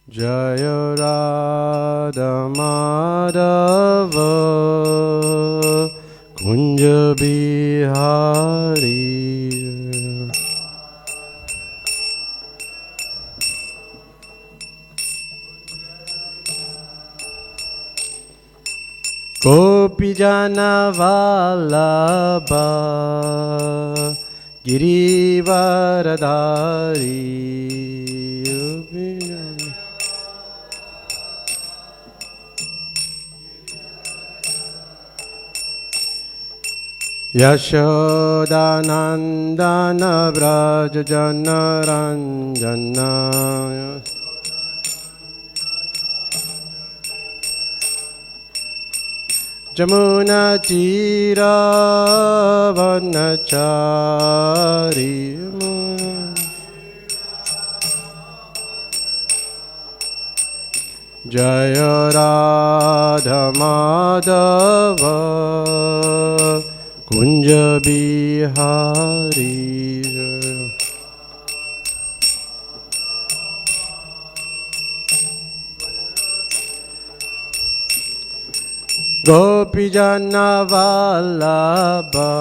Jaya Radha Madhava Kunja Bihari. Gopi Jana Vallabha Girivaradhari. Yashodanandana Vraja Jana Ranjana Jamuna Tira Vanachari. Jaya Radha Madhava Kunja Bihari. Gopi Jana Vallabha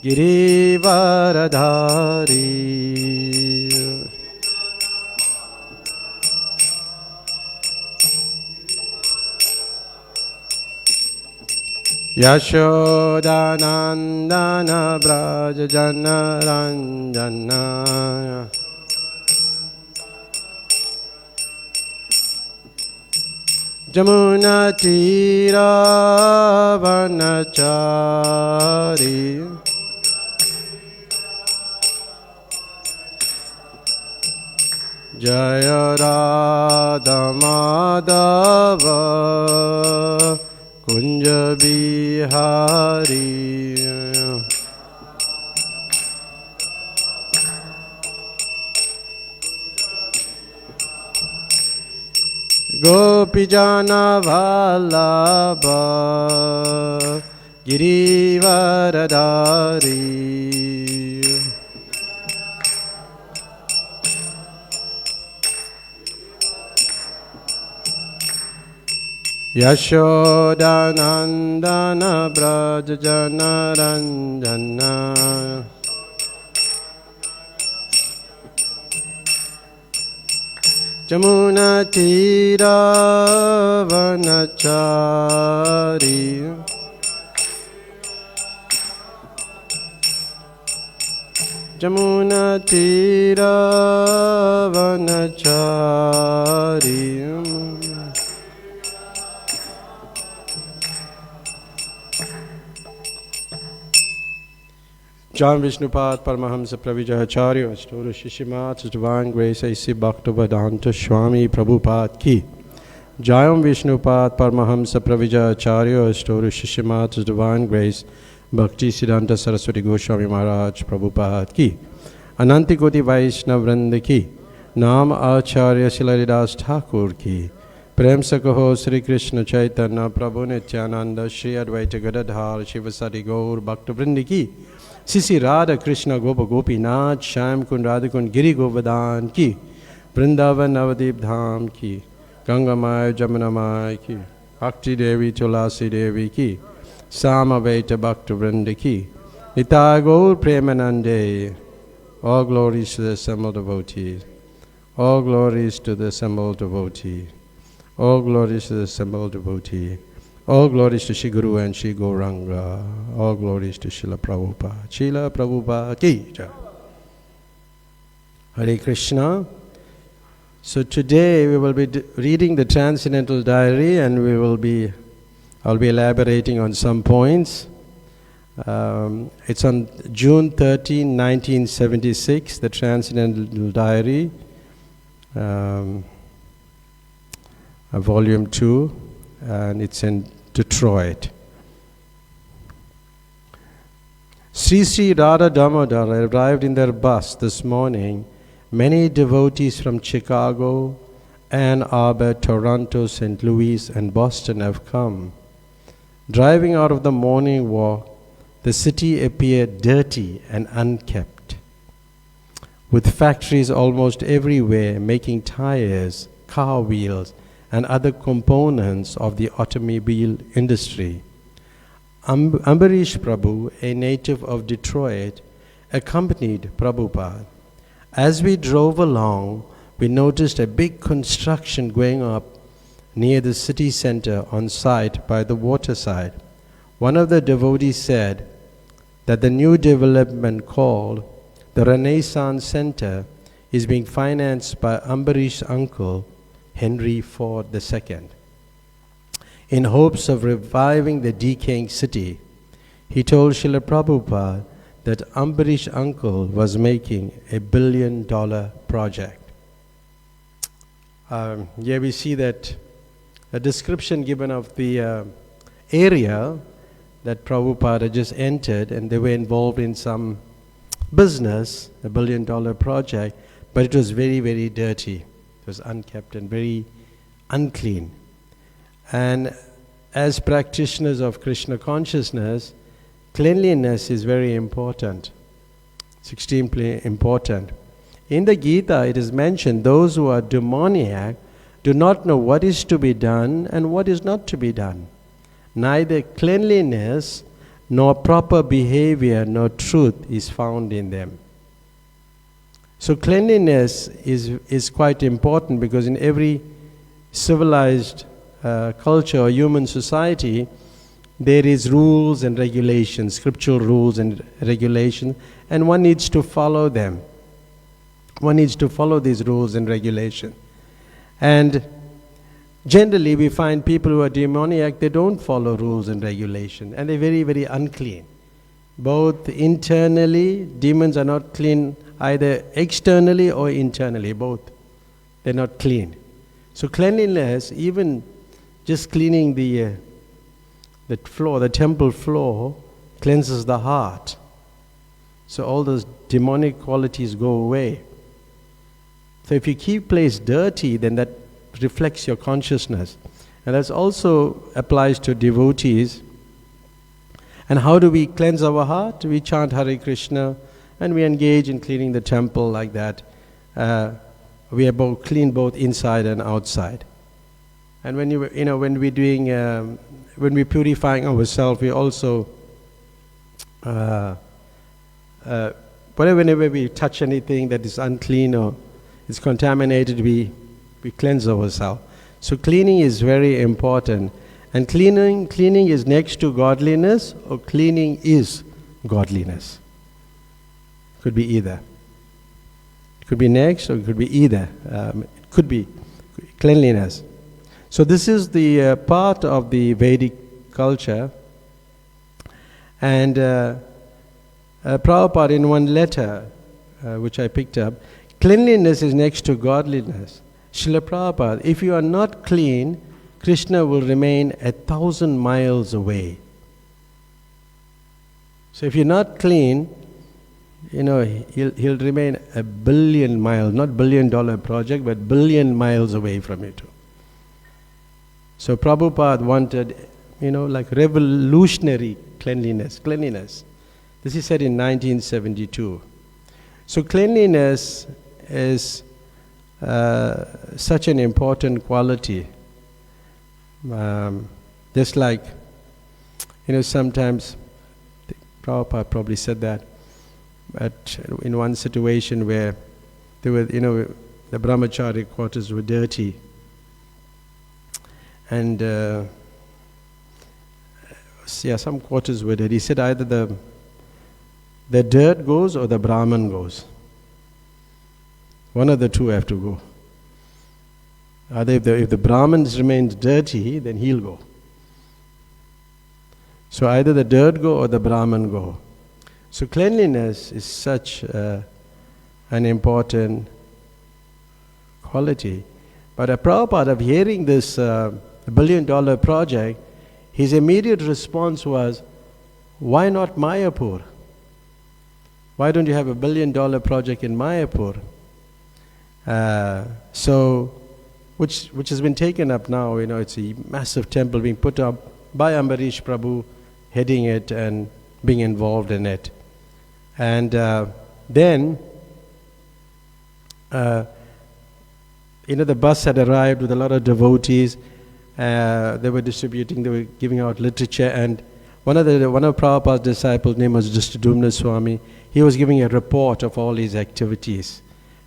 Girivaradhari. Yashodanandana Vraja Jana Ranjana Jamuna Tira Vanachari. Jaya Radha Madhava Kunja Bihari. Gopi Jana Vallabha Girivaradhari. Yashodanandana Vraja Jana Ranjana Jamuna Tira Vanachari. Jamuna Tira Vanachari. John Vishnupad Paramahamsa Pravijacharya Astora Shishimat His Divine Grace A.C. Bhaktivedanta Swami Prabhupada Ki. Jayam Vishnupad Paramahamsa Pravijacharya Astora Shishimat His Divine Grace Bhakti Siddhanta Saraswati Goswami Maharaj Prabhupada Ki. Ananti Koti Vaishnav Vranda Ki. Nam Acharya Shilaridas Thakur Ki. Prem Sakaho Sri Krishna Chaitanya Prabhu Nityananda Shri Advaita Gadadhar Shivasati Gaur Bhakta Vrindi Ki. Sisi Radha Krishna Gopa Gopinath Shyam Kund Radhakund Giri Govardhan Ki. Vrindavan Navadip Dham Ki. Ganga Maya Jamuna Maya Ki. Bhakti Devi Tulasi Devi Ki. Samaveta Bhakta Vrinda Ki. Nitai Gaur Premanande. All glories to the assembled devotees. All glories to the assembled devotee. All glories to the assembled devotee. All glories to Shri Guru and Shri Gauranga. All glories to Srila Prabhupada. Srila Prabhupada Ki Jai. Hare Krishna. So today we will be reading the Transcendental Diary, and I'll be elaborating on some points. It's on June 13, 1976, the Transcendental Diary, Volume 2, and it's in Detroit. Sri Sri Radha Damodar arrived in their bus this morning. Many devotees from Chicago, Ann Arbor, Toronto, St. Louis, and Boston have come. Driving out of the morning walk, the city appeared dirty and unkept. with factories almost everywhere making tires, car wheels, and other components of the automobile industry. Ambarish Prabhu, a native of Detroit, accompanied Prabhupada. As we drove along, we noticed a big construction going up near the city center on site by the waterside. One of the devotees said that the new development called the Renaissance Center is being financed by Ambarish's uncle, Henry Ford II. In hopes of reviving the decaying city, he told Srila Prabhupada that Ambarish's uncle was making a $1 billion project. Here we see that a description given of the area that Prabhupada just entered, and they were involved in some business, a $1 billion project, but it was very, very dirty. It was unkept and very unclean. And as practitioners of Krishna consciousness, cleanliness is very important. It's extremely important. In the Gita, it is mentioned, those who are demoniac do not know what is to be done and what is not to be done. Neither cleanliness nor proper behavior nor truth is found in them. So cleanliness is quite important, because in every civilized culture or human society, there is rules and regulations, scriptural rules and regulations, and one needs to follow them. One needs to follow these rules and regulations. And generally we find people who are demoniac, they don't follow rules and regulations, and they're very, very unclean. Both internally, demons are not clean either externally or internally, both. They're not clean. So cleanliness, even just cleaning the floor, the temple floor, cleanses the heart. So all those demonic qualities go away. So if you keep place dirty, then that reflects your consciousness. And that also applies to devotees. And how do we cleanse our heart? We chant Hare Krishna, and we engage in cleaning the temple like that. We are both clean both inside and outside. And when when we're doing, when we're purifying ourselves, we also, whenever we touch anything that is unclean or is contaminated, we cleanse ourselves. So cleaning is very important. And cleaning is next to godliness, or cleaning is godliness. Could be either. It could be next, or it could be either. It could be cleanliness. So this is the part of the Vedic culture. And Prabhupada, in one letter, which I picked up, cleanliness is next to godliness. Srila Prabhupada, if you are not clean, Krishna will remain 1,000 miles away. So if you're not clean, he'll remain 1 billion miles, not $1 billion project, but 1 billion miles away from you too. So Prabhupada wanted, like revolutionary cleanliness. This is said in 1972. So cleanliness is such an important quality. Just like, sometimes, Prabhupada probably said that, but in one situation where there were, the brahmachari quarters were dirty, and some quarters were dirty. He said either the dirt goes or the Brahman goes. One of the two have to go. Either if the Brahmins remains dirty, then he'll go. So either the dirt go or the Brahman go. So cleanliness is such an important quality. But Prabhupada, of hearing this $1 billion project, his immediate response was, why not Mayapur? Why don't you have $1 billion project in Mayapur? Which has been taken up now. It's a massive temple being put up by Ambarish Prabhu, heading it and being involved in it. And then the bus had arrived with a lot of devotees. They were giving out literature, and one of Prabhupada's disciples, name was Dumna Swami. He was giving a report of all his activities,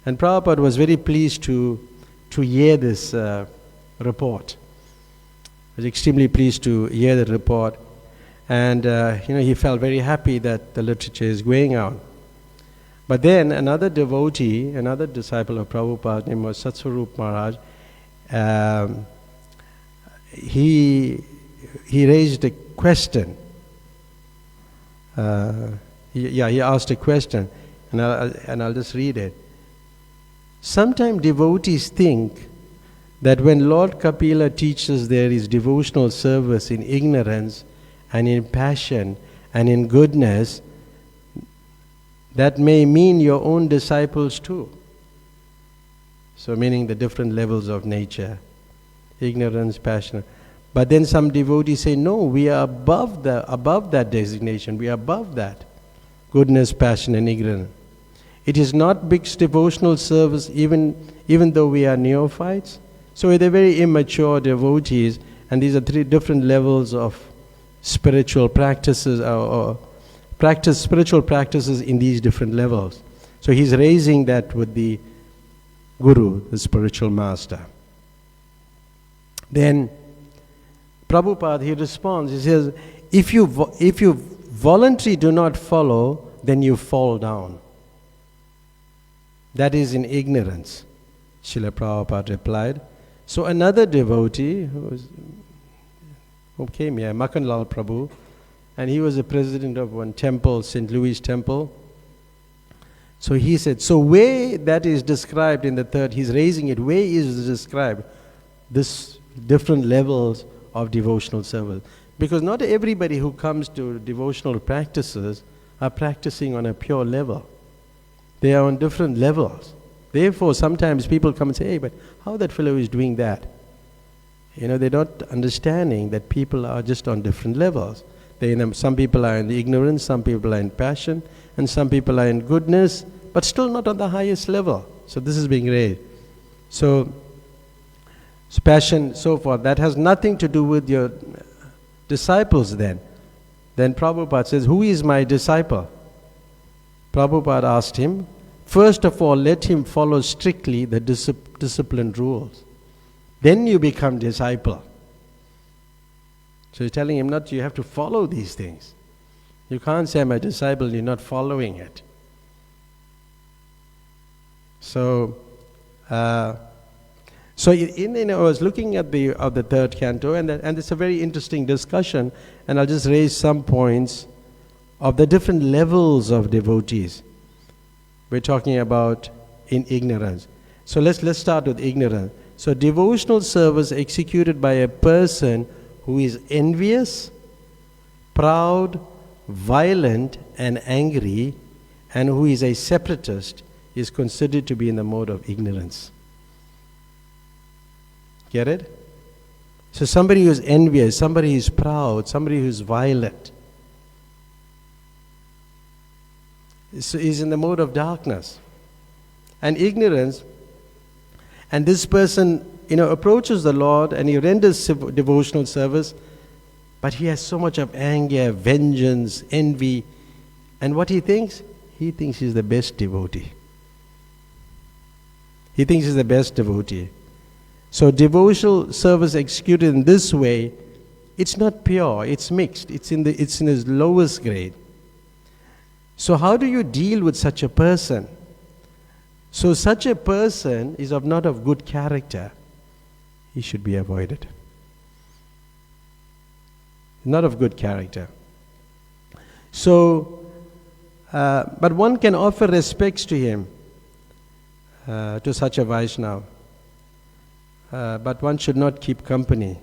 and Prabhupada was very pleased to hear this report. He was extremely pleased to hear the report, and he felt very happy that the literature is going out. But then another devotee, another disciple of Prabhupada, named was Satsvarup Maharaj, he raised a question. He asked a question, and I'll just read it. Sometimes devotees think that when Lord Kapila teaches there is devotional service in ignorance and in passion and in goodness, that may mean your own disciples too. So meaning the different levels of nature, ignorance, passion. But then some devotees say, no, we are above that designation, we are above that. Goodness, passion and ignorance. It is not mixed devotional service even though we are neophytes. So they're very immature devotees, and these are three different levels of spiritual practices or spiritual practices in these different levels. So he's raising that with the Guru, the spiritual master. Then Prabhupada, he responds, he says, if you voluntarily do not follow, then you fall down. That is in ignorance, Srila Prabhupada replied. So another devotee who came here, Makanlal Prabhu, and he was the president of one temple, St. Louis Temple. So he said, so where that is described in the third, he's raising it, where is described this different levels of devotional service? Because not everybody who comes to devotional practices are practicing on a pure level. They are on different levels. Therefore, sometimes people come and say, hey, but how that fellow is doing that? They're not understanding that people are just on different levels. Some people are in ignorance, some people are in passion, and some people are in goodness, but still not on the highest level. So this is being raised. So passion, so forth, that has nothing to do with your disciples then. Then Prabhupada says, who is my disciple? Prabhupada asked him, first of all, let him follow strictly the disciplined rules. Then you become disciple. So he's telling him you have to follow these things. You can't say I'm a disciple, you're not following it. So, I was looking at the third canto, and it's a very interesting discussion, and I'll just raise some points of the different levels of devotees. We're talking about in ignorance. So let's start with ignorance. So devotional service executed by a person who is envious, proud, violent and angry, and who is a separatist, is considered to be in the mode of ignorance. Get it? So somebody who is envious, somebody who is proud, somebody who is violent, is in the mode of darkness and ignorance. And this person, approaches the Lord and he renders devotional service, but he has so much of anger, vengeance, envy. And what he thinks? He thinks he's the best devotee. He thinks he's the best devotee. So devotional service executed in this way, it's not pure, it's mixed, it's in his lowest grade. So how do you deal with such a person? So such a person is not of good character. He should be avoided. Not of good character. So, but one can offer respects to him, to such a Vaishnava. But one should not keep company.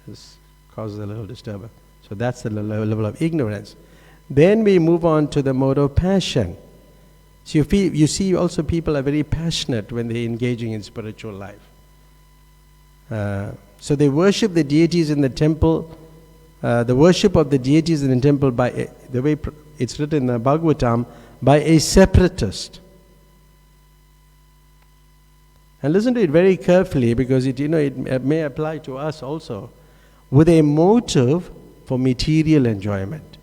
This causes a little disturbance. So that's the level of ignorance. Then we move on to the mode of passion. So you see also people are very passionate when they're engaging in spiritual life. So they worship the deities in the temple. The worship of the deities in the temple, by the way it's written in the Bhagavatam, by a separatist. And listen to it very carefully, because it may apply to us also, with a motive for material enjoyment.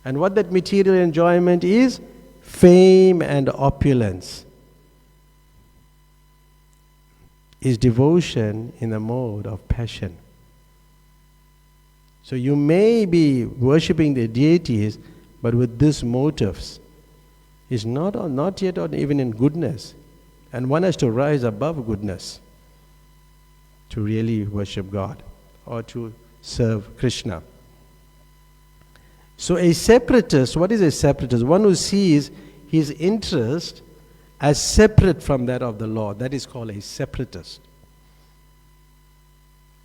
And what that material enjoyment is? Fame and opulence. Is devotion in the mode of passion. So you may be worshipping the deities, but with these motives. Is not yet even in goodness. And one has to rise above goodness to really worship God or to serve Krishna. So a separatist, what is a separatist? One who sees his interest as separate from that of the Lord. That is called a separatist.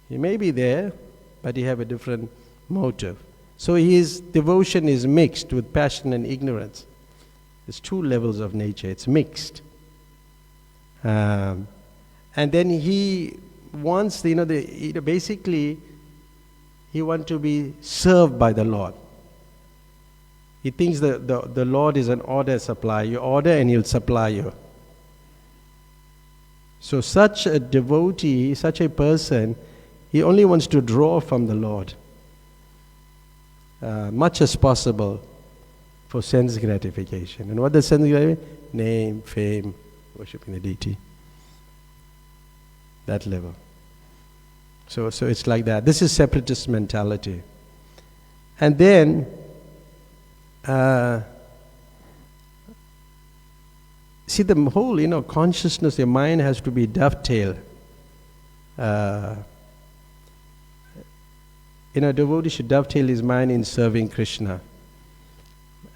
He may be there, but he have a different motive. So his devotion is mixed with passion and ignorance. There's two levels of nature. It's mixed. And then he wants, basically, he wants to be served by the Lord. He thinks that the Lord is an order supplier. You order and he'll supply you. So such a devotee, such a person, he only wants to draw from the Lord much as possible for sense gratification. And what does sense gratification? Name, fame, worshipping the deity. That level. So it's like that. This is separatist mentality. And then see, the whole, consciousness, your mind has to be dovetailed. Devotee should dovetail his mind in serving Krishna.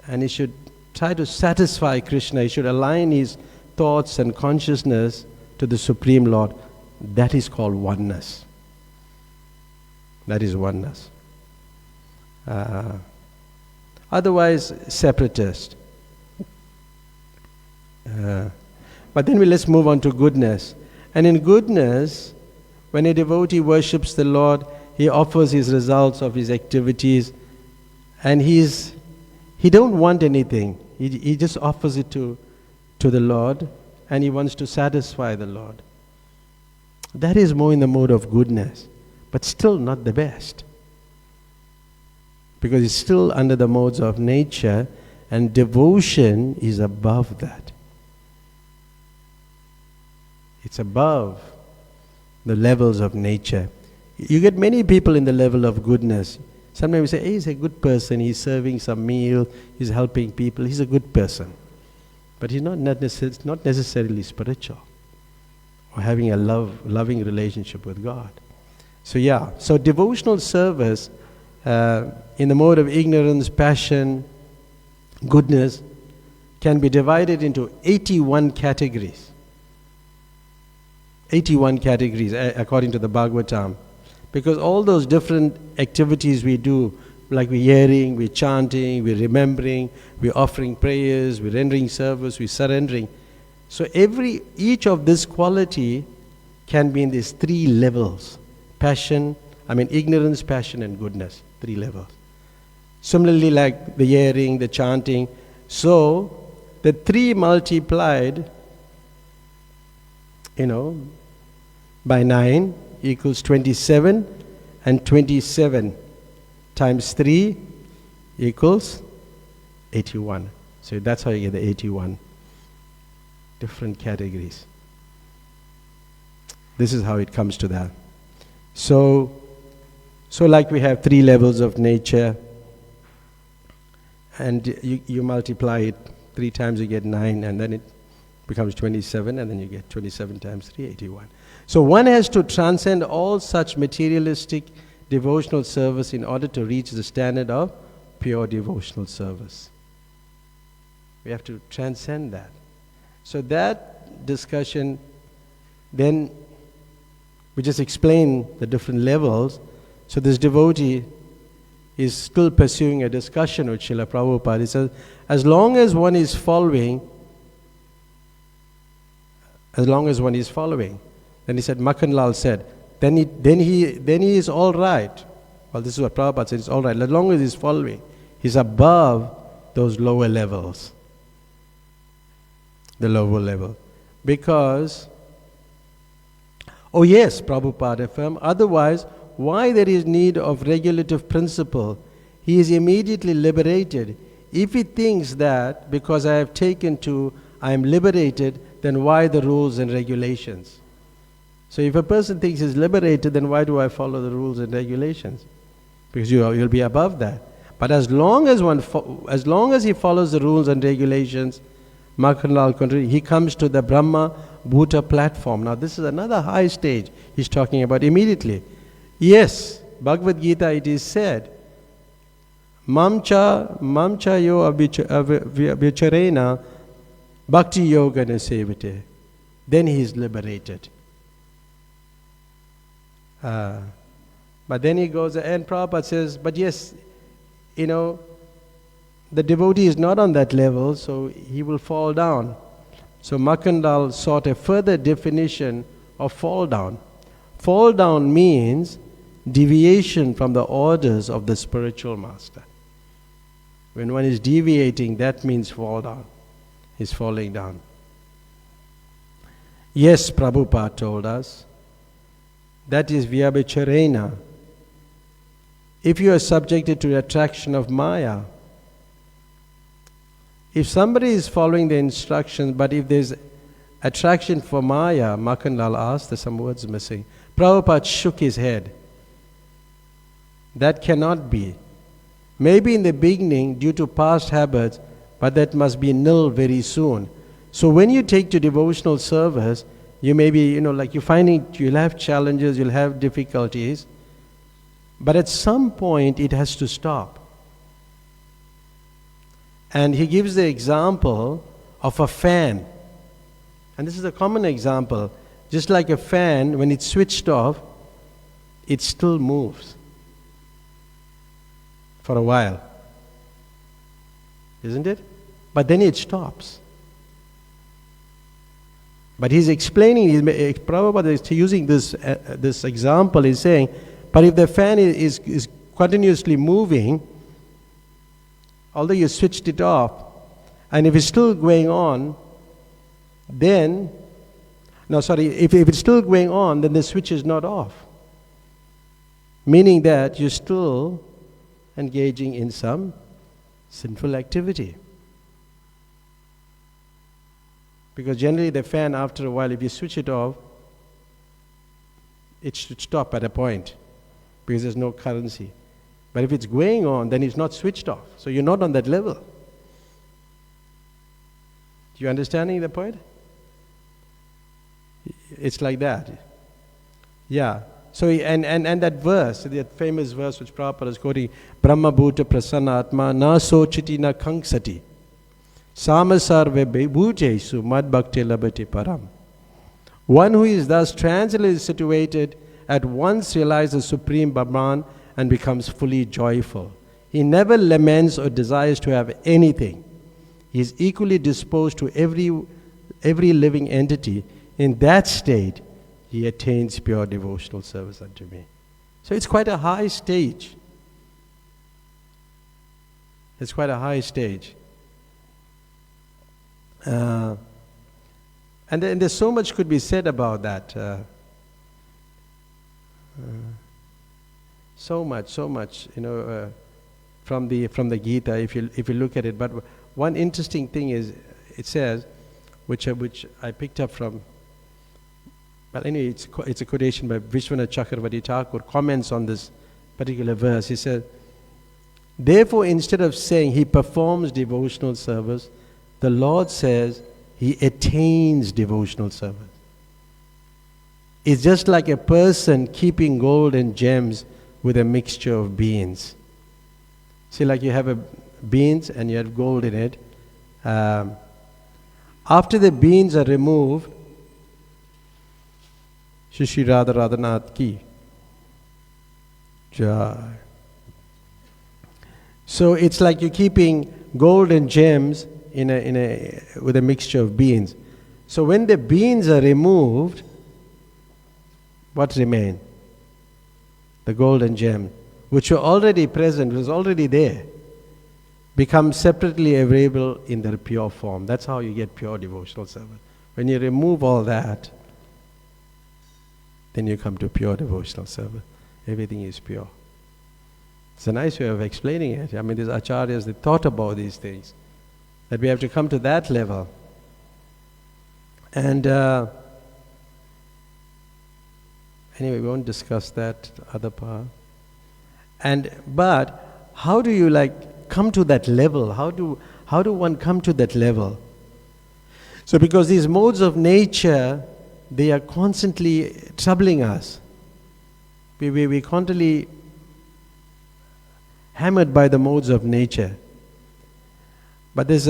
And he should try to satisfy Krishna. He should align his thoughts and consciousness to the Supreme Lord. That is called oneness. That is oneness. Otherwise, separatist. But then let's move on to goodness. And in goodness, when a devotee worships the Lord, he offers his results of his activities, and he don't want anything. He just offers it to the Lord, and he wants to satisfy the Lord. That is more in the mode of goodness, but still not the best. Because it's still under the modes of nature, and devotion is above that. It's above the levels of nature. You get many people in the level of goodness. Sometimes we say, hey, he's a good person, he's serving some meal, he's helping people, he's a good person. But he's not necessarily spiritual or having a loving relationship with God. So devotional service in the mode of ignorance, passion, goodness can be divided into 81 categories. 81 categories according to the Bhagavatam. Because all those different activities we do, like we're hearing, we're chanting, we're remembering, we're offering prayers, we're rendering service, we're surrendering. So each of this quality can be in these three levels. Ignorance, passion and goodness. 3 levels. Similarly, like the hearing, the chanting. So, the 3 multiplied, by 9 equals 27, and 27 times 3 equals 81. So that's how you get the 81 different categories. This is how it comes to that. So like we have 3 levels of nature, and you multiply it 3 times, you get 9, and then it becomes 27, and then you get 27 times 3, 81. So one has to transcend all such materialistic devotional service in order to reach the standard of pure devotional service. We have to transcend that. So that discussion, then we just explain the different levels. So this devotee is still pursuing a discussion with Srila Prabhupada. He says, as long as one is following, then he said, Makhan Lal said, then he is all right. Well, this is what Prabhupada said, it's all right. As long as he's following, he's above those lower levels. The lower level. Because Oh yes, Prabhupada affirmed. Otherwise, why there is need of regulative principle? He is immediately liberated. If he thinks that because I have taken to, I am liberated, then why the rules and regulations? So if a person thinks he's liberated, then why do I follow the rules and regulations? Because you'll be above that. But as long as he follows the rules and regulations, Makhanlal, he comes to the Brahma Bhuta platform. Now this is another high stage he's talking about immediately. Yes, Bhagavad Gita, it is said, Mamcha yo abhicharena bhakti yoga nasevite. Then he is liberated. But then he goes, and Prabhupada says, but yes, the devotee is not on that level, so he will fall down. So Makhandal sought a further definition of fall down. Fall down means deviation from the orders of the spiritual master. When one is deviating, that means fall down. He's falling down. Yes, Prabhupada told us, that is vyabhicharena. If you are subjected to the attraction of Maya, if somebody is following the instructions, but if there's attraction for Maya, Makhanlal asked, there's some words missing. Prabhupada shook his head. That cannot be. Maybe in the beginning, due to past habits, but that must be nil very soon. So when you take to devotional service, you may be, like you're finding you'll have challenges, you'll have difficulties, but at some point it has to stop. And he gives the example of a fan. And this is a common example. Just like a fan, when it's switched off, it still moves for a while. Isn't it? But then it stops. But he's explaining, Prabhupada is using this example, he's saying, but if the fan is continuously moving, although you switched it off, and if it's still going on, if it's still going on, then the switch is not off. Meaning that you're still engaging in some sinful activity. Because generally the fan, after a while, if you switch it off, it should stop at a point, because there's no currency. But if it's going on, then it's not switched off. So you're not on that level. Do you understanding the point? It's like that. Yeah. So, and that verse, that famous verse which Prabhupada is quoting, Brahma Bhuta Prasanatma na sochiti na kangsati samasarve bhutesu mad bhakti labhati param. One who is thus transcendently situated at once realizes the Supreme Brahman and becomes fully joyful. He never laments or desires to have anything. He is equally disposed to every living entity. In that state, he attains pure devotional service unto me. So it's quite a high stage. It's quite a high stage. And there's so much could be said about that. So much, from the Gita, if you look at it. But one interesting thing is, it says, which I picked up from. Well, anyway, it's a quotation by Vishwanath Chakravarti Thakur, comments on this particular verse. He said, therefore, instead of saying he performs devotional service, the Lord says he attains devotional service. It's just like a person keeping gold and gems with a mixture of beans. See, like you have beans and you have gold in it. After the beans are removed, Shri Radha Radhanath ki Jai. So it's like you're keeping gold and gems with a mixture of beans. So when the beans are removed, what remains? The gold and gem, which were already present, was already there, become separately available in their pure form. That's how you get pure devotional service. When you remove all that, then you come to pure devotional service. Everything is pure. It's a nice way of explaining it. I mean, these acharyas, they thought about these things, that we have to come to that level. And anyway, we won't discuss that other part. But how do you come to that level? How do one come to that level? So because these modes of nature, they are constantly troubling us. We constantly hammered by the modes of nature. But there's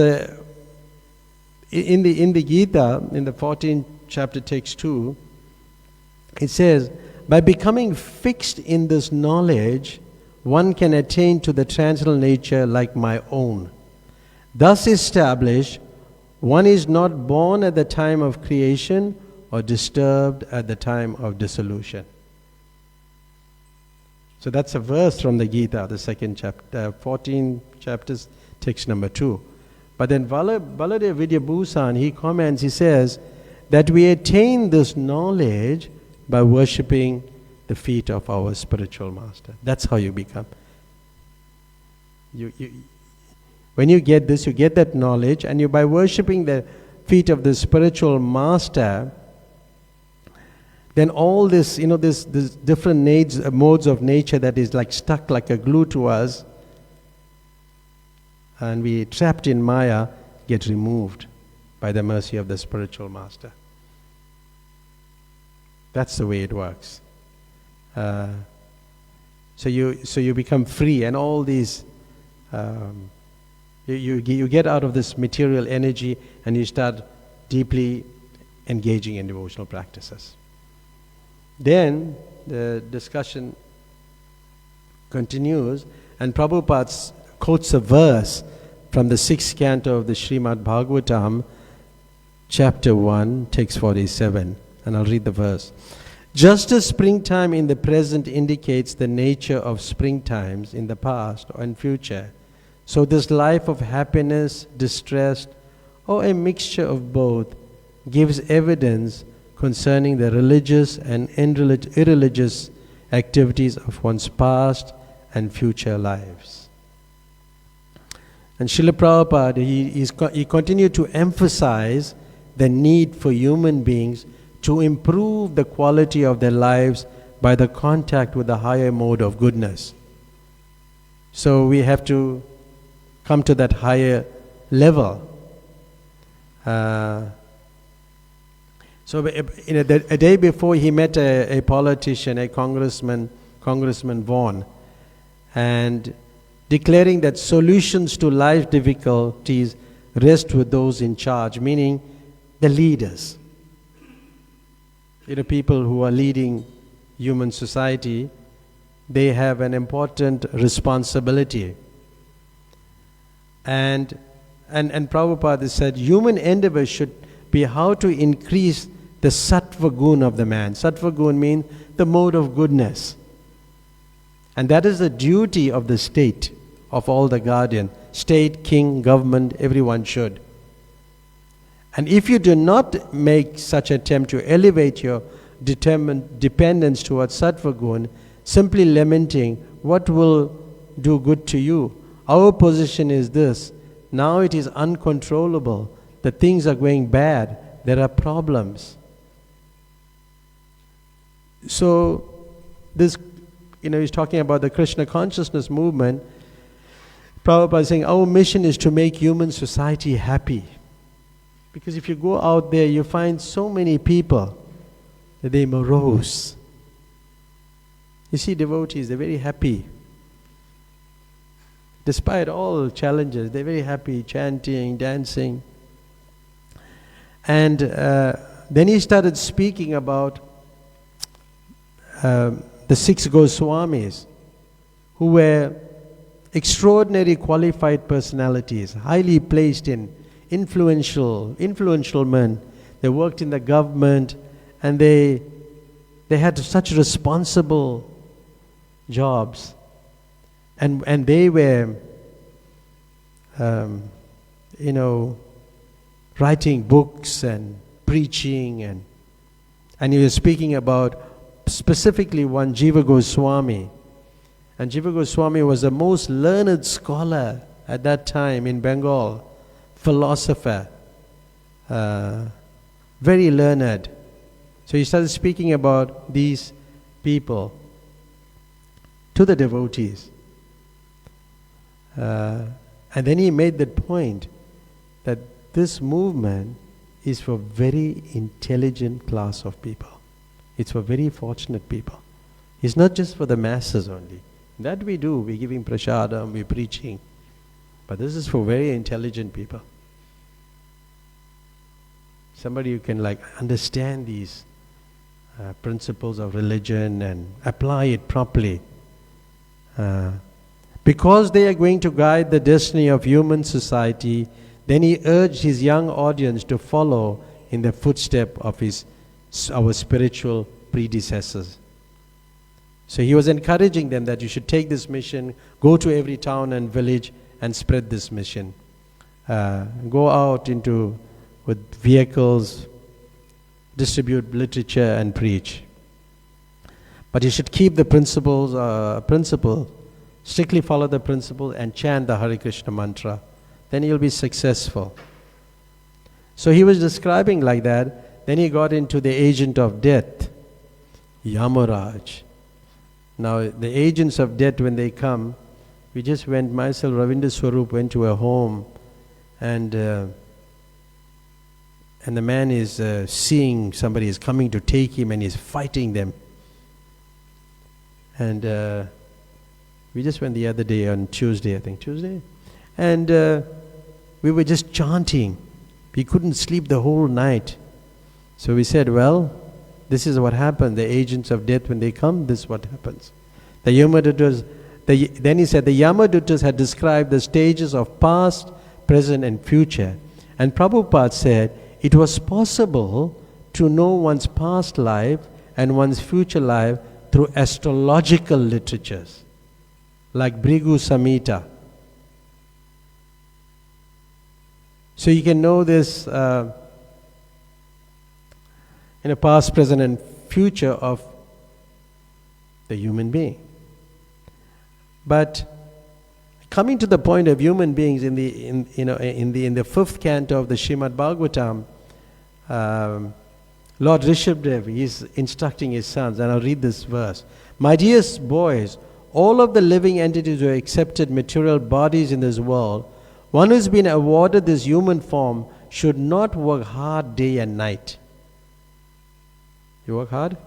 in the Gita, in the 14th chapter, text 2, it says, by becoming fixed in this knowledge, one can attain to the transcendental nature like my own. Thus established, one is not born at the time of creation or disturbed at the time of dissolution. So that's a verse from the Gita, the second chapter, 14 chapters, text number 2. But then Baladev Vidyabhusan, he comments, he says that we attain this knowledge by worshipping the feet of our spiritual master. That's how you become. When you get this, you get that knowledge, and you, by worshipping the feet of the spiritual master, then all this, this different modes of nature that is stuck like a glue to us, and we trapped in Maya, get removed by the mercy of the spiritual master. That's the way it works. So you become free, and all these you get out of this material energy, and you start deeply engaging in devotional practices. Then the discussion continues, and Prabhupada quotes a verse from the 6th canto of the Srimad Bhagavatam, chapter 1, text 47, and I'll read the verse. Just as springtime in the present indicates the nature of springtimes in the past and future, so this life of happiness, distress, or a mixture of both gives evidence concerning the religious and irreligious activities of one's past and future lives. And Srila Prabhupada, he continued to emphasize the need for human beings to improve the quality of their lives by the contact with the higher mode of goodness. So we have to come to that higher level. So a day before, he met a politician, a Congressman Vaughan, and declaring that solutions to life difficulties rest with those in charge, meaning the leaders. People who are leading human society, they have an important responsibility. And Prabhupada said human endeavor should be how to increase the sattva gun of the man. Sattva gun means the mode of goodness. And that is the duty of the state, of all the guardian. State, king, government, everyone should. And if you do not make such attempt to elevate your determined dependence towards sattva gun, simply lamenting what will do good to you, our position is this: now it is uncontrollable, the things are going bad, there are problems. So this, he's talking about the Krishna consciousness movement. Prabhupada is saying our mission is to make human society happy. Because if you go out there, you find so many people that they're morose. You see devotees, they're very happy. Despite all challenges, they're very happy, chanting, dancing. And then he started speaking about the 6 Goswamis, who were extraordinary qualified personalities, highly placed in influential men. They worked in the government, and they had such responsible jobs, and they were writing books and preaching, and he was speaking about specifically one Jiva Goswami. And Jiva Goswami was the most learned scholar at that time in Bengal, philosopher, very learned. So he started speaking about these people to the devotees. And then he made that point that this movement is for very intelligent class of people. It's for very fortunate people. It's not just for the masses only. That we do, we're giving prasadam, we're preaching. But this is for very intelligent people. Somebody who can understand these principles of religion and apply it properly. Because they are going to guide the destiny of human society, then he urged his young audience to follow in the footstep of our spiritual predecessors. So he was encouraging them that you should take this mission, go to every town and village and spread this mission. Go out with vehicles, distribute literature and preach. But you should keep the principle, strictly follow the principle and chant the Hare Krishna mantra. Then you'll be successful. So he was describing like that. Then he got into the agent of death, Yamaraj. Now the agents of death, when they come, we just went, myself, Ravindra Swarup, went to a home, and the man is seeing somebody is coming to take him and he's fighting them. And we just went the other day on Tuesday, I think, and we were just chanting. We couldn't sleep the whole night. So we said, well, this is what happens. The agents of death, when they come, this is what happens. The Yamadutas, then he said, the Yamadutas had described the stages of past, present and future. And Prabhupada said, it was possible to know one's past life and one's future life through astrological literatures, like Bhrigu Samhita. So you can know this in a past, present and future of the human being. But coming to the point of human beings in the fifth canto of the Srimad Bhagavatam, Lord Rishabhdev is instructing his sons, and I'll read this verse. My dearest boys, all of the living entities who have accepted material bodies in this world, one who's been awarded this human form should not work hard day and night. You work hard?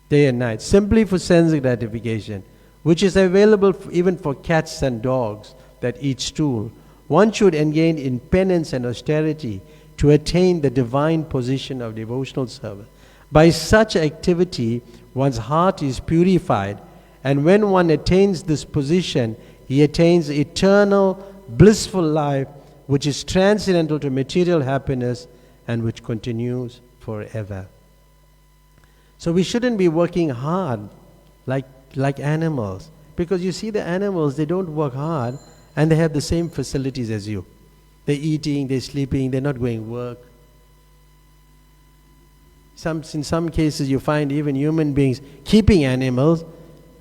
Day and night, simply for sense gratification, which is available even for cats and dogs that eat stool. One should engage in penance and austerity to attain the divine position of devotional service. By such activity, one's heart is purified, and when one attains this position, he attains eternal, blissful life, which is transcendental to material happiness and which continues forever. So we shouldn't be working hard like animals, because you see the animals, they don't work hard and they have the same facilities as you. They're eating, they're sleeping, they're not going to work. In some cases you find even human beings keeping animals,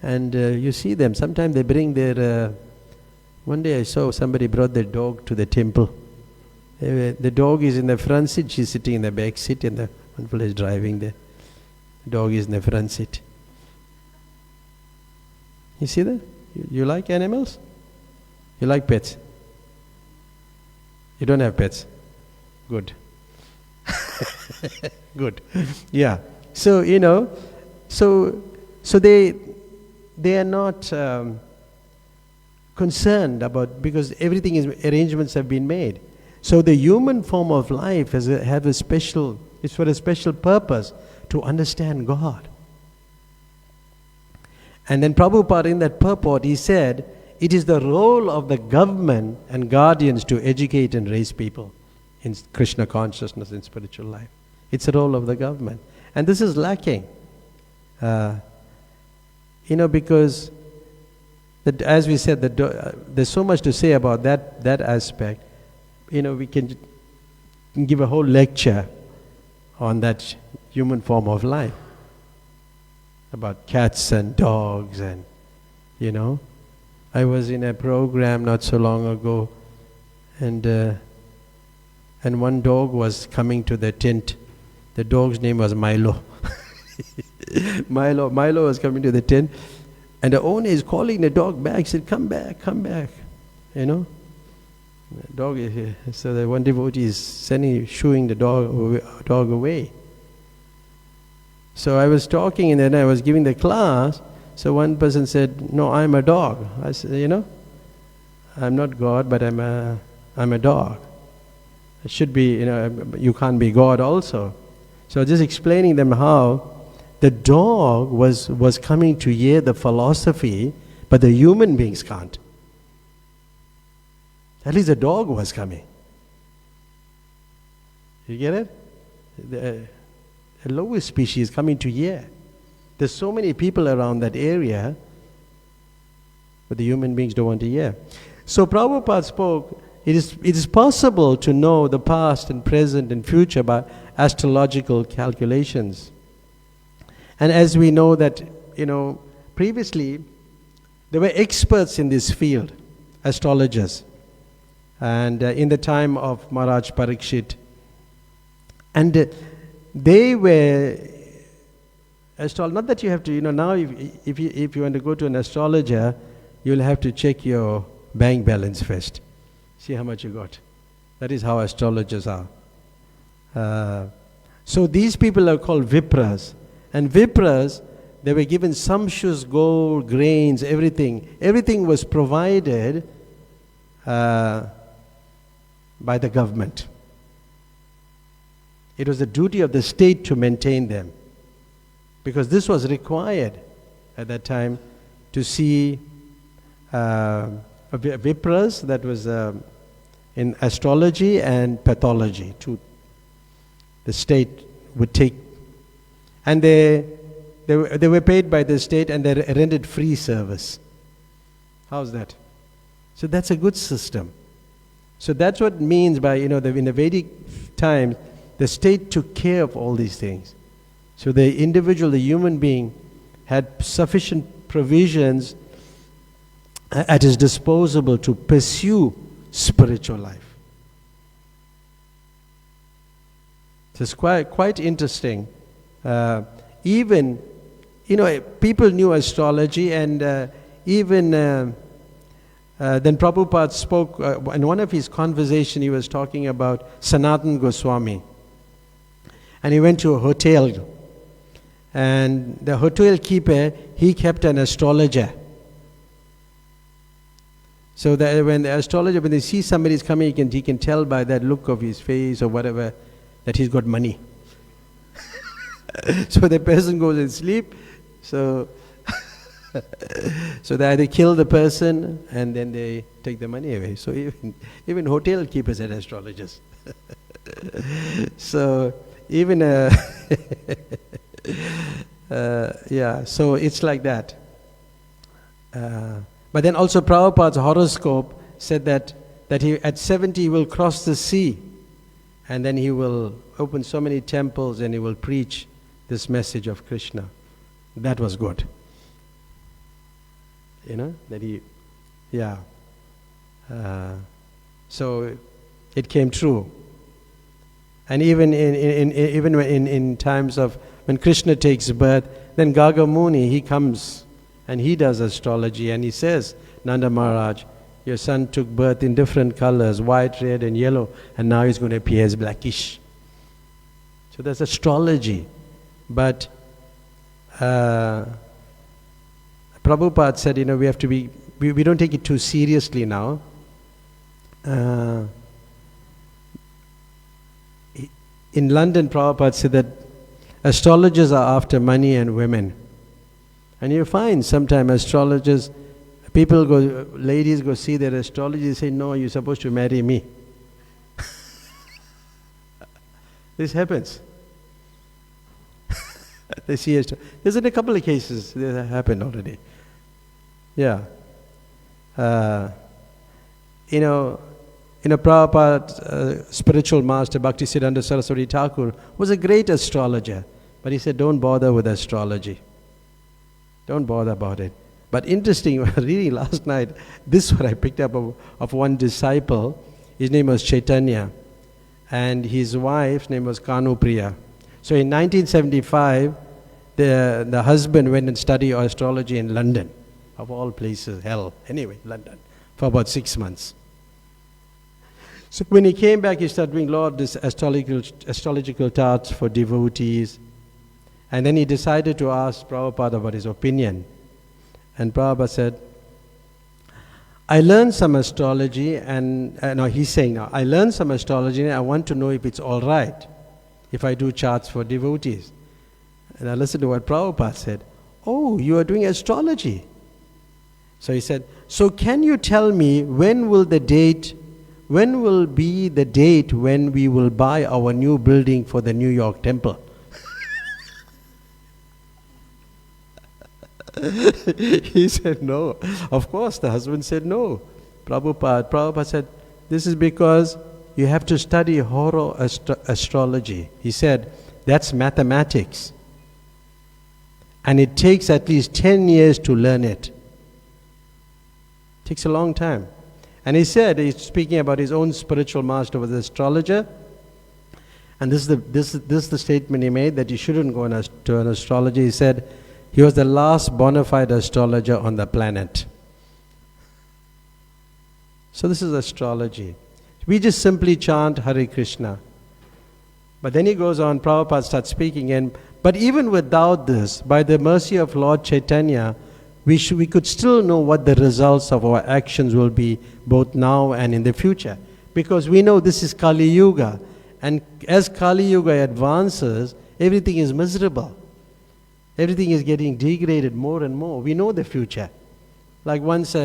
and you see them. Sometimes they bring their... one day I saw somebody brought their dog to the temple. The dog is in the front seat, she's sitting in the back seat, and the one fellow is driving there. The dog is in the front seat. You see that? You like animals? You like pets? You don't have pets? Good. Good. Yeah. So, so they are not concerned about, because everything is, arrangements have been made. So the human form of life has a special, it's for a special purpose, to understand God. And then Prabhupada, in that purport, he said, it is the role of the government and guardians to educate and raise people in Krishna consciousness and spiritual life. It's the role of the government. And this is lacking. Because as we said, there's so much to say about that aspect. We can give a whole lecture on that human form of life, about cats and dogs and, I was in a program not so long ago, and one dog was coming to the tent. The dog's name was Milo. Milo was coming to the tent, and the owner is calling the dog back. He said, come back. The dog is here. So the one devotee is shooing the dog away. So I was talking, and then I was giving the class. So one person said, no, I'm a dog. I said, I'm not God, but I'm a dog. It should be, you can't be God also. So just explaining them how the dog was coming to hear the philosophy, but the human beings can't. At least the dog was coming. You get it? The lowest species coming to hear. There's so many people around that area, but the human beings don't want to hear. So Prabhupada spoke, it is possible to know the past and present and future by astrological calculations. And as we know that, previously there were experts in this field, astrologers. And in the time of Maharaj Parikshit. And they were not that you have to, now if you want to go to an astrologer, you'll have to check your bank balance first. See how much you got. That is how astrologers are. So these people are called Vipras. And Vipras, they were given sumptuous gold, grains, everything. Everything was provided by the government. It was the duty of the state to maintain them. Because this was required at that time to see Vipras, that was in astrology and pathology. The state would take. And they were paid by the state, and they rendered free service. How's that? So that's a good system. So that's what it means by, in the Vedic times, the state took care of all these things. So the individual, the human being, had sufficient provisions at his disposal to pursue spiritual life. So it's quite interesting. Even, people knew astrology, and even then Prabhupada spoke, in one of his conversations he was talking about Sanatan Goswami. And he went to a hotel, and the hotel keeper, he kept an astrologer. So that when the astrologer, when they see somebody's coming, he can tell by that look of his face or whatever that he's got money. So the person goes and sleep, so they either kill the person and then they take the money away. So even hotel keepers had astrologers. So even so it's like that. But then also Prabhupada's horoscope said that he at 70 he will cross the sea, and then he will open so many temples and he will preach this message of Krishna. That was good. So it came true. And even in times of when Krishna takes birth, then Gaga Muni, he comes and he does astrology, and he says, Nanda Maharaj, your son took birth in different colors, white, red and yellow, and now he's going to appear as blackish. So that's astrology. But Prabhupada said, we have to be, we don't take it too seriously now. In London, Prabhupada said that astrologers are after money and women. And you find sometimes astrologers, ladies go see their astrology, they say, no, you're supposed to marry me. This happens. They see there's in a couple of cases that happened already. Yeah. Prabhupada's spiritual master, Bhaktisiddhanta Saraswati Thakur, was a great astrologer. But he said, don't bother with astrology. Don't bother about it. But interesting, reading last night, this is what I picked up of one disciple. His name was Chaitanya. And his wife's name was Kanupriya. So in 1975, the husband went and studied astrology in London. Of all places, hell. Anyway, London. For about 6 months. So when he came back, he started doing a lot of this astrological charts for devotees. And then he decided to ask Prabhupada about his opinion. And Prabhupada said, I learned some astrology and, he's saying now, I learned some astrology and I want to know if it's all right, if I do charts for devotees. And I listened to what Prabhupada said. Oh, you are doing astrology. So he said, so can you tell me when will be the date when we will buy our new building for the New York temple? He said no. Of course, the husband said no. Prabhupada said, this is because you have to study astrology. He said, that's mathematics. And it takes at least 10 years to learn it. It takes a long time. And he said, he's speaking about his own spiritual master was an astrologer. And this is the statement he made, that you shouldn't go to an astrologer. He said, he was the last bona fide astrologer on the planet. So this is astrology. We just simply chant Hare Krishna. But then he goes on, Prabhupada starts speaking, and but even without this, by the mercy of Lord Chaitanya, we could still know what the results of our actions will be, both now and in the future. Because we know this is Kali Yuga. And as Kali Yuga advances, everything is miserable. Everything is getting degraded more and more. We know the future. Like once,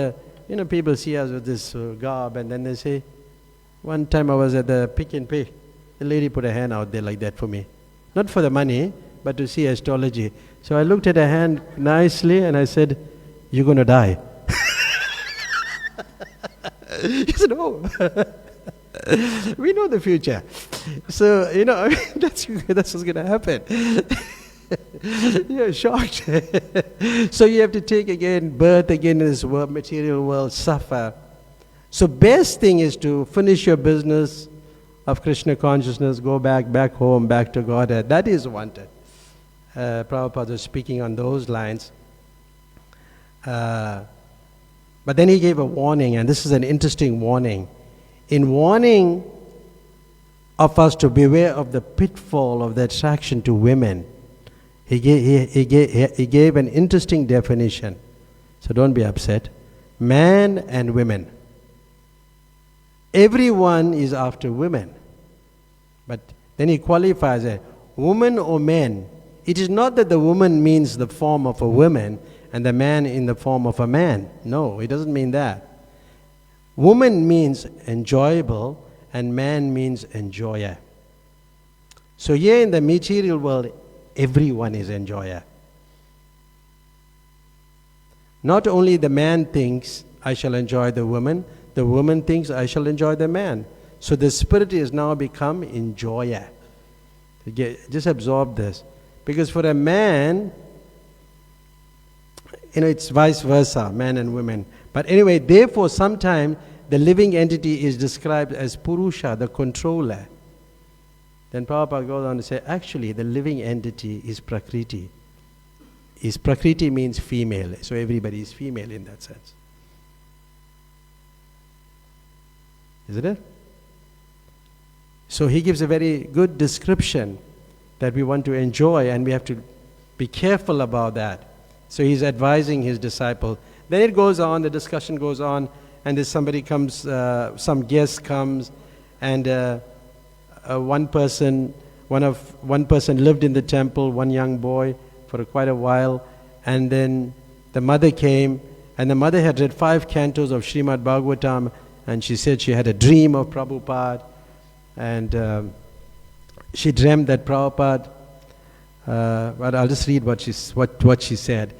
people see us with this garb and then they say, one time I was at the Pick and Pay. The lady put a hand out there like that for me. Not for the money, but to see astrology. So I looked at her hand nicely and I said, you're going to die. She said, oh. We know the future. So, that's what's going to happen. You're shocked. So you have to take again, birth again in this world, material world, suffer. So best thing is to finish your business of Krishna consciousness, go back home, back to Godhead. That is wanted. Prabhupada was speaking on those lines. But then he gave a warning, and this is an interesting warning. In warning of us to beware of the pitfall of the attraction to women, he gave an interesting definition. So don't be upset. Man and women. Everyone is after women. But then he qualifies it. Woman or man. It is not that the woman means the form of a woman and the man in the form of a man. No, it doesn't mean that. Woman means enjoyable and man means enjoyer. So here in the material world, everyone is enjoyer. Not only the man thinks, I shall enjoy the woman thinks, I shall enjoy the man. So the spirit is now become enjoyer. Just absorb this. Because for a man, it's vice versa, man and women. But anyway, therefore, sometimes the living entity is described as Purusha, the controller. Then Prabhupada goes on to say, actually, the living entity is Prakriti. Prakriti means female, so everybody is female in that sense. Isn't it? So he gives a very good description that we want to enjoy, and we have to be careful about that. So he's advising his disciple. Then it goes on, the discussion goes on, and there's somebody comes, some guest comes, and one person lived in the temple, one young boy, for quite a while, and then the mother came, and the mother had read 5 cantos of Srimad Bhagavatam, and she said she had a dream of Prabhupada, and she dreamt that Prabhupada, but I'll just read what she said.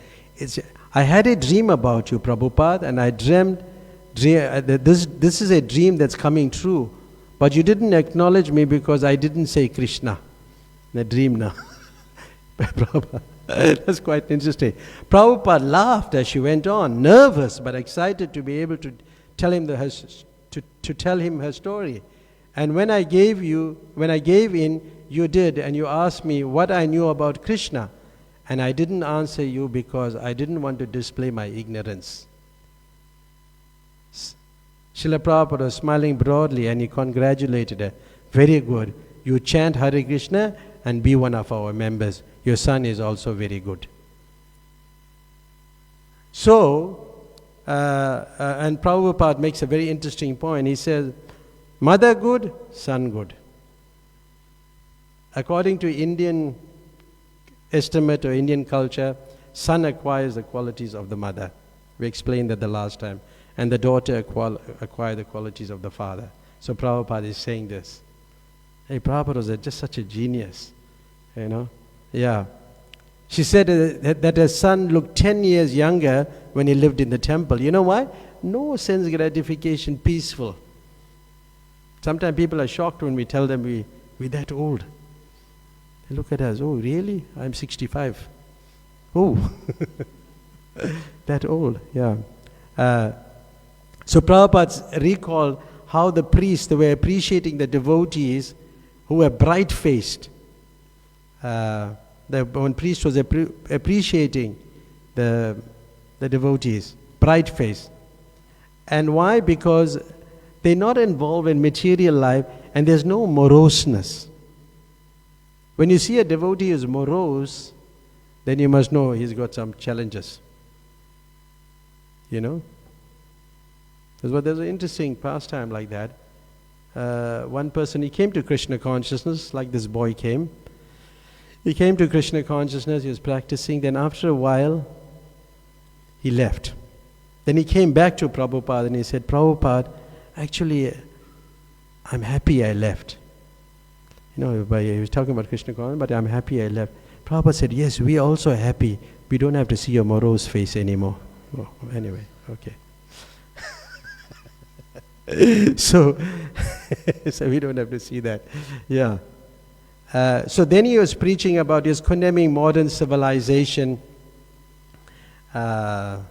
I had a dream about you, Prabhupada, and I dreamt this is a dream that's coming true, but you didn't acknowledge me because I didn't say Krishna. The dream now. Prabhupada. That's quite interesting. Prabhupada laughed as she went on, nervous but excited to be able to tell him to tell him her story. And when I gave in, you did, and you asked me what I knew about Krishna, and I didn't answer you because I didn't want to display my ignorance. Srila Prabhupada was smiling broadly and he congratulated her. Very good. You chant Hare Krishna and be one of our members. Your son is also very good. So, and Prabhupada makes a very interesting point. He says, mother good, son good. According to Indian estimate or Indian culture, son acquires the qualities of the mother. We explained that the last time. And the daughter acquire the qualities of the father. So Prabhupada is saying this. Hey, Prabhupada was just such a genius. You know? Yeah. She said that her son looked 10 years younger when he lived in the temple. You know why? No sense gratification, peaceful. Sometimes people are shocked when we tell them we're that old. They look at us, oh really? I'm 65. Oh, that old, yeah. So Prabhupada recalled how the priests, they were appreciating the devotees who were bright-faced. One priest was appreciating the devotees, bright-faced. And why? Because they're not involved in material life and there's no moroseness. When you see a devotee is morose, then you must know he's got some challenges. You know? There's an interesting pastime like that. One person, he came to Krishna consciousness, like this boy came. He came to Krishna consciousness, he was practicing, then after a while, he left. Then he came back to Prabhupada and he said, Prabhupada, actually, I'm happy I left. You know, he was talking about Krishna consciousness, but I'm happy I left. Prabhupada said, yes, we are also happy. We don't have to see your morose face anymore. Oh, anyway, okay. So we don't have to see that. Yeah. So then he was preaching about, he was condemning modern civilization. And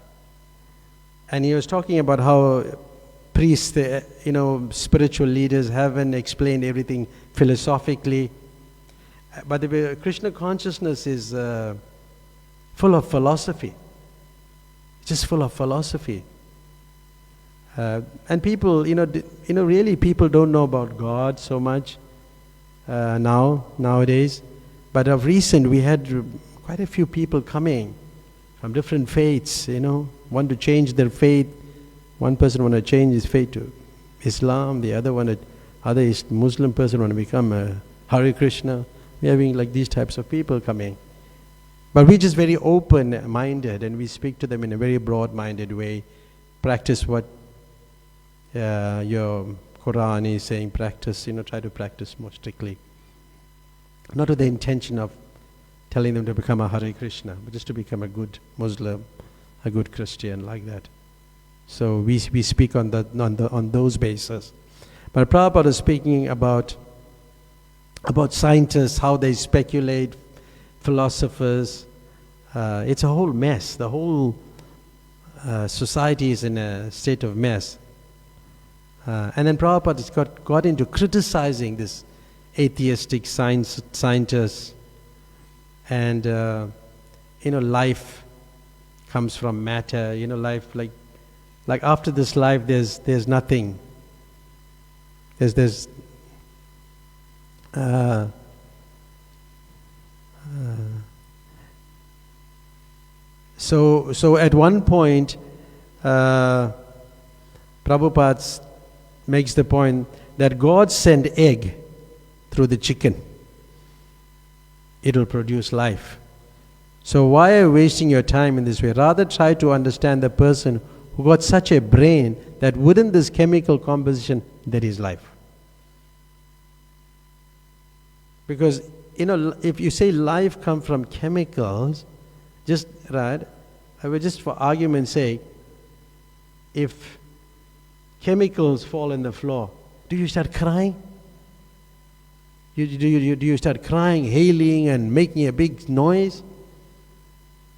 he was talking about how priests, spiritual leaders haven't explained everything philosophically. But the Krishna consciousness is full of philosophy. Just full of philosophy. And people, really people don't know about God so much nowadays. But of recent, we had quite a few people coming from different faiths, want to change their faith. One person want to change his faith to Islam, the other Muslim person want to become a Hare Krishna. We're having like these types of people coming. But we're just very open-minded and we speak to them in a very broad-minded way. Practice what your Quran is saying, practice, try to practice more strictly. Not with the intention of telling them to become a Hare Krishna, but just to become a good Muslim, a good Christian, like that. So we speak on those bases. But Prabhupada is speaking about scientists, how they speculate, philosophers. It's a whole mess. The whole society is in a state of mess. And then Prabhupada has got into criticizing this atheistic scientists. And, life comes from matter. Life, like after this life, there's nothing. So at one point, Prabhupada makes the point that God sent egg through the chicken. It will produce life. So why are you wasting your time in this way? Rather try to understand the person who got such a brain that within this chemical composition there is life. Because, if you say life comes from chemicals, just for argument's sake, if chemicals fall on the floor, do you start crying? Do you start crying, hailing and making a big noise?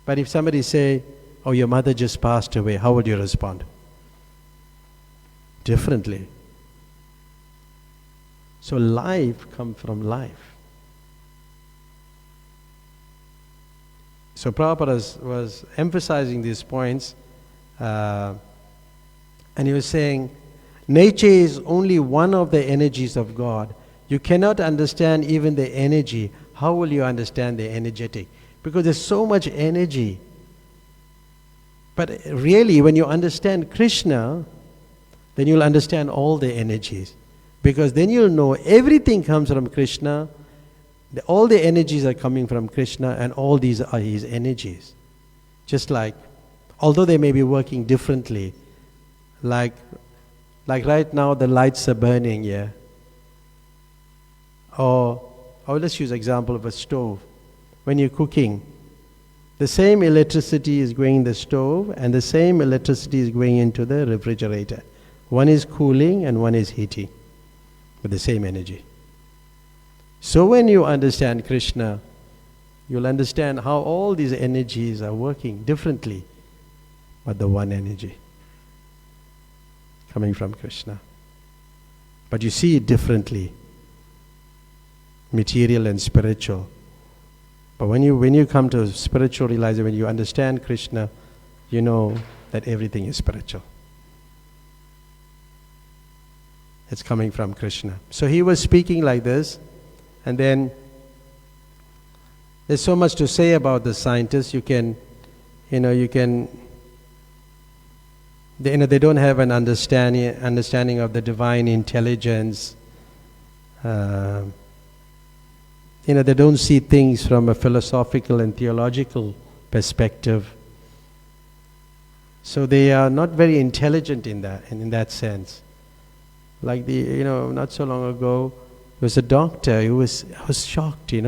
But if somebody say, oh, your mother just passed away, how would you respond? Differently. So life comes from life. So Prabhupada was emphasizing these points, and he was saying, nature is only one of the energies of God. You cannot understand even the energy. How will you understand the energetic? Because there's so much energy. But really, when you understand Krishna, then you'll understand all the energies. Because then you'll know everything comes from Krishna, all the energies are coming from Krishna, and all these are his energies. Just like, although they may be working differently, like right now the lights are burning here. Or let's use example of a stove. When you're cooking, the same electricity is going in the stove and the same electricity is going into the refrigerator. One is cooling and one is heating with the same energy. So when you understand Krishna, you'll understand how all these energies are working differently, but the one energy coming from Krishna. But you see it differently, material and spiritual. But when you come to spiritual realization, when you understand Krishna, you know that everything is spiritual. It's coming from Krishna. So he was speaking like this, and then there's so much to say about the scientists. They don't have an understanding of the divine intelligence. They don't see things from a philosophical and theological perspective. So they are not very intelligent in that sense. Like not so long ago, there was a doctor who was shocked, He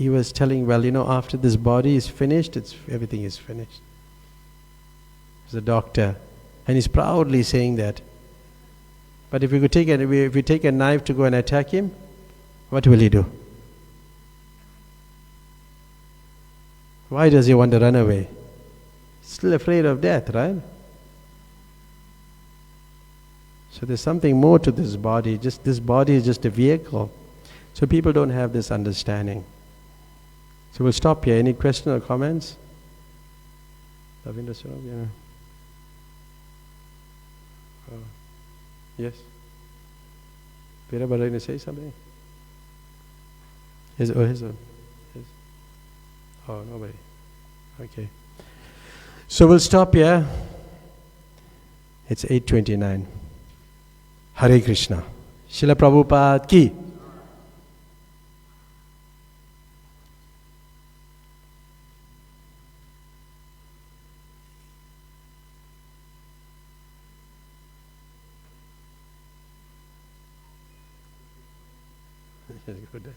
was telling, after this body is finished, everything is finished. He's a doctor, and he's proudly saying that. But if we take a knife to go and attack him, what will he do? Why does he want to run away? He's still afraid of death, right? So there's something more to this body. Just this body is just a vehicle. So people don't have this understanding. So we'll stop here. Any questions or comments? Ravindra Sarab, yeah. Yes? Peter Barani say something? His own. Oh, nobody. Okay. So we'll stop here. It's 8:29. Hare Krishna. Srila Prabhupada ki. Good.